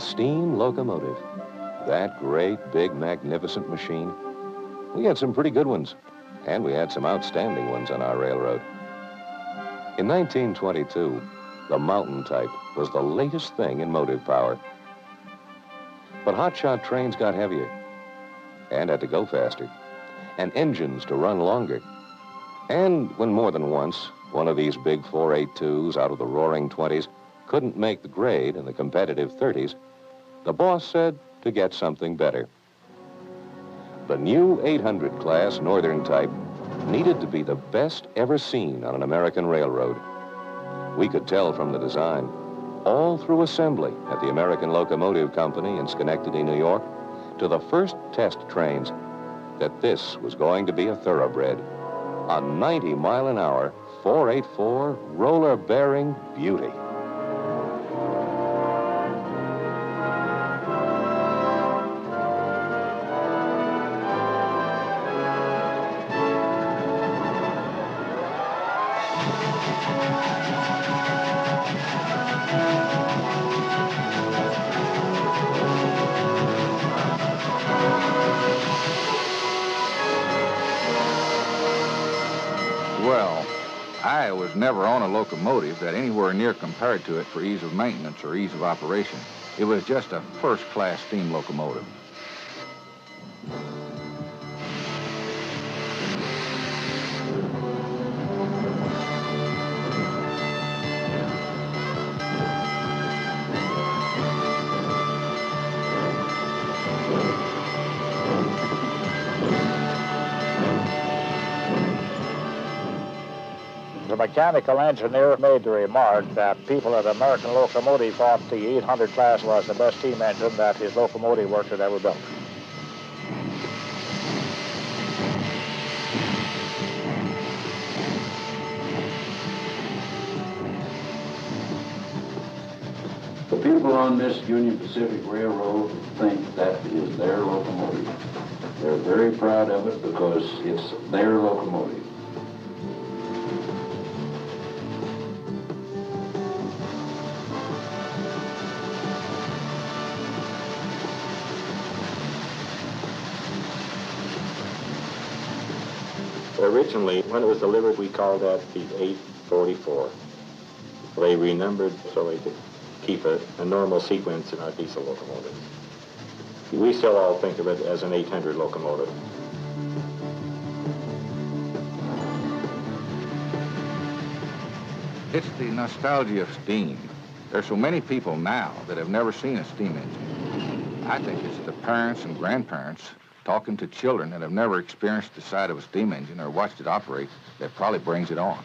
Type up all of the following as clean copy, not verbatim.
steam locomotive. That great, big, magnificent machine. We had some pretty good ones, and we had some outstanding ones on our railroad. In 1922, the mountain type was the latest thing in motive power. But hotshot trains got heavier and had to go faster, and engines to run longer. And when more than once, one of these big 482s out of the roaring 20s couldn't make the grade in the competitive 30s, the boss said to get something better. The new 800 class Northern type needed to be the best ever seen on an American railroad. We could tell from the design, all through assembly at the American Locomotive Company in Schenectady, New York, to the first test trains, that this was going to be a thoroughbred. A 90-mile-an-hour 484 roller-bearing beauty. Well, I was never on a locomotive that anywhere near compared to it for ease of maintenance or ease of operation. It was just a first-class steam locomotive. The mechanical engineer made the remark that people at American Locomotive thought the 800 class was the best steam engine that his locomotive works had ever built. The people on this Union Pacific Railroad think that is their locomotive. They're very proud of it because it's their locomotive. Originally, when it was delivered, we called that the 844. They renumbered so they could keep a normal sequence in our diesel locomotives. We still all think of it as an 800 locomotive. It's the nostalgia of steam. There's so many people now that have never seen a steam engine. I think it's the parents and grandparents talking to children that have never experienced the sight of a steam engine or watched it operate that probably brings it on.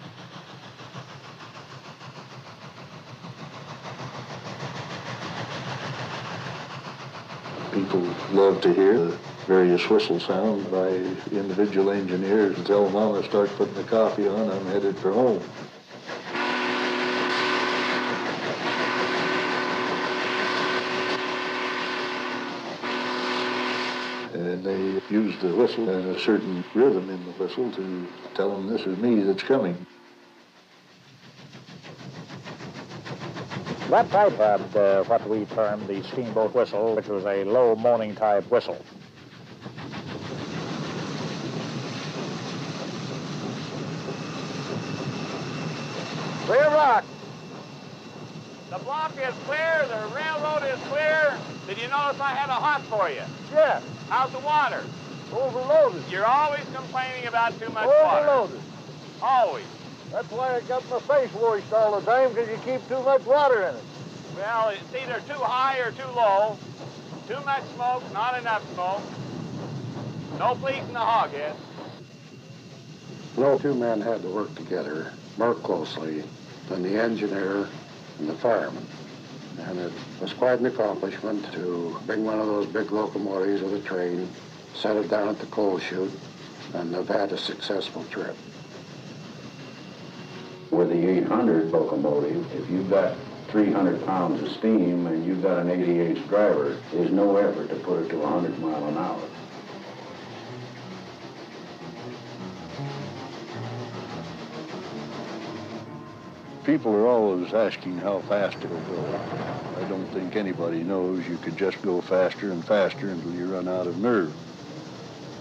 People love to hear the various whistle sounds by individual engineers and tell Mama, start putting the coffee on, I'm headed for home. And they use the whistle and a certain rhythm in the whistle to tell them this is me that's coming. That type had what we termed the steamboat whistle, which was a low moaning type whistle. Clear rock. The block is clear, the railroad is clear. Did you notice I had a hot for you? Yes. How's the water? Overloaded. You're always complaining about too much water. Overloaded. Always. That's why I got my face washed all the time, because you keep too much water in it. Well, it's either too high or too low. Too much smoke, not enough smoke. No pleasing the hoghead. No two men had to work together more closely than the engineer and the fireman. And it was quite an accomplishment to bring one of those big locomotives with a train, set it down at the coal chute, and have had a successful trip. With the 800 locomotive, if you've got 300 pounds of steam and you've got an 88 driver, there's no effort to put it to 100 miles an hour. People are always asking how fast it'll go. I don't think anybody knows you could just go faster and faster until you run out of nerve.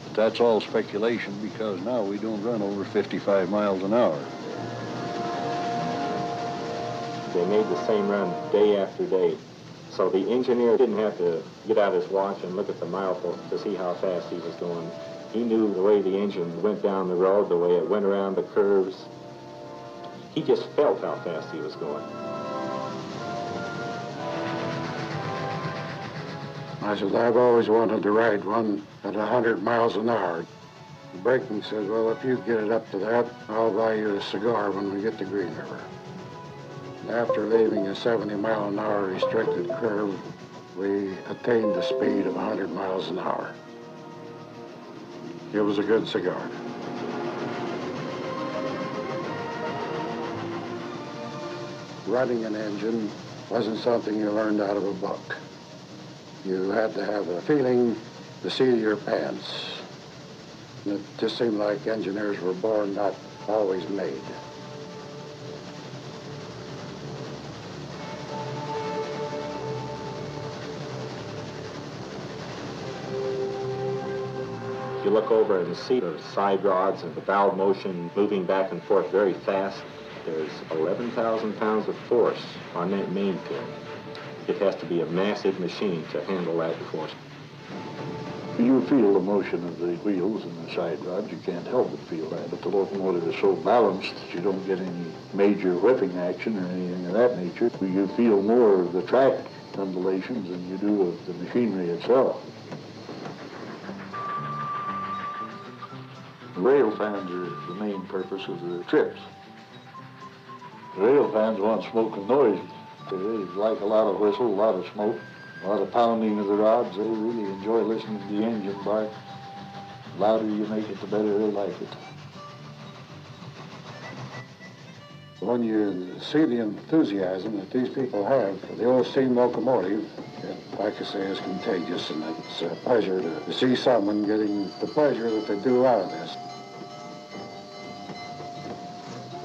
But that's all speculation because now we don't run over 55 miles an hour. They made the same run day after day. So the engineer didn't have to get out his watch and look at the milepost to see how fast he was going. He knew the way the engine went down the road, the way it went around the curves. He just felt how fast he was going. I said, I've always wanted to ride one at 100 miles an hour. The brakeman says, well, if you get it up to that, I'll buy you a cigar when we get to Green River. After leaving a 70-mile-an-hour restricted curve, we attained the speed of 100 miles an hour. It was a good cigar. Running an engine wasn't something you learned out of a book. You had to have a feeling, the seat of your pants. And it just seemed like engineers were born, not always made. You look over and see the side rods and the valve motion moving back and forth very fast. There's 11,000 pounds of force on that main pin. It has to be a massive machine to handle that force. You feel the motion of the wheels and the side rods. You can't help but feel that. But the locomotive is so balanced that you don't get any major whipping action or anything of that nature. You feel more of the track undulations than you do of the machinery itself. The rail fans are the main purpose of the trips. The rail fans want smoke and noise. They like a lot of whistle, a lot of smoke, a lot of pounding of the rods. They really enjoy listening to the engine bark. The louder you make it, the better they like it. When you see the enthusiasm that these people have for the old steam locomotive, it, like I say, is contagious, and it's a pleasure to see someone getting the pleasure that they do out of this.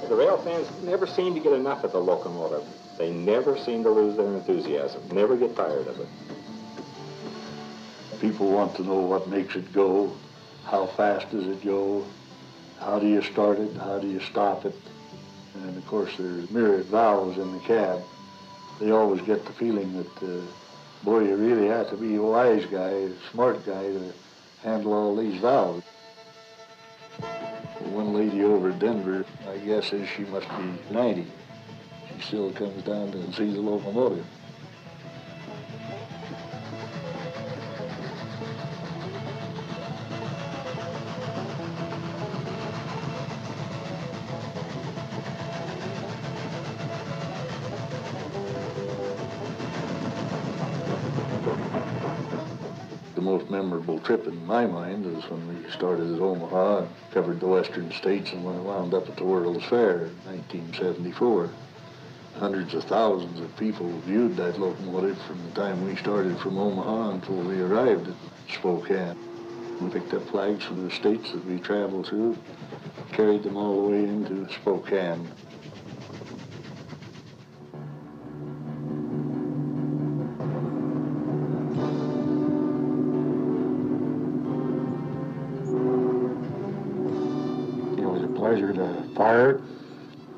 The rail fans never seem to get enough of the locomotive. They never seem to lose their enthusiasm, never get tired of it. People want to know what makes it go, how fast does it go, how do you start it, how do you stop it. And of course there's myriad valves in the cab. They always get the feeling that, boy, you really have to be a wise guy, a smart guy to handle all these valves. One lady over at Denver, I guess is she must be 90. She still comes down to see the locomotive. The most memorable trip in my mind is when we started at Omaha and covered the western states and wound up at the World's Fair in 1974. Hundreds of thousands of people viewed that locomotive from the time we started from Omaha until we arrived at Spokane. We picked up flags from the states that we traveled through, carried them all the way into Spokane. Pleasure to fire it,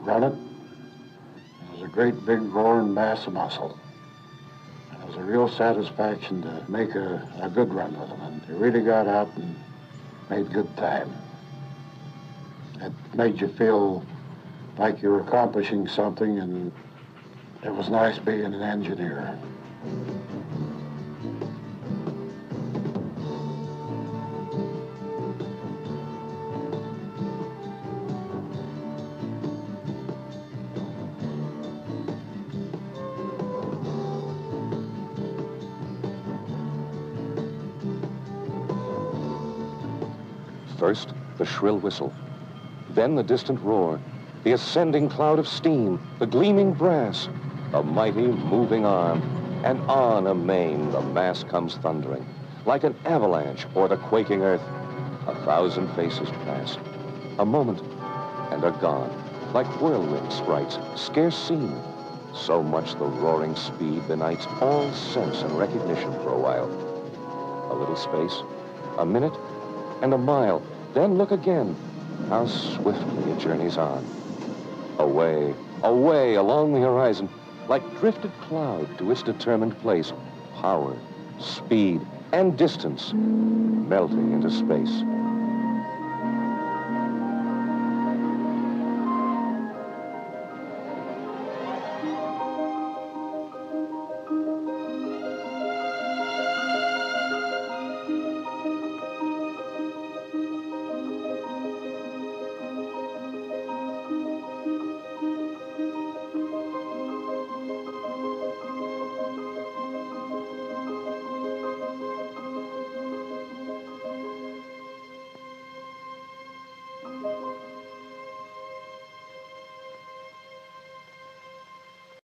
run it. It was a great big roaring mass of muscle. And it was a real satisfaction to make a good run with them. And they really got out and made good time. It made you feel like you were accomplishing something, and it was nice being an engineer. First, the shrill whistle, then the distant roar, the ascending cloud of steam, the gleaming brass, a mighty moving arm, and on amain the mass comes thundering, like an avalanche or the quaking earth. 1,000 faces pass, a moment, and are gone. like whirlwind sprites, scarce seen. So much the roaring speed benights all sense and recognition for a while. A little space, a minute, and a mile. Then look again. How swiftly it journeys on. Away, away along the horizon, like drifted cloud to its determined place. Power, speed, and distance melting into space.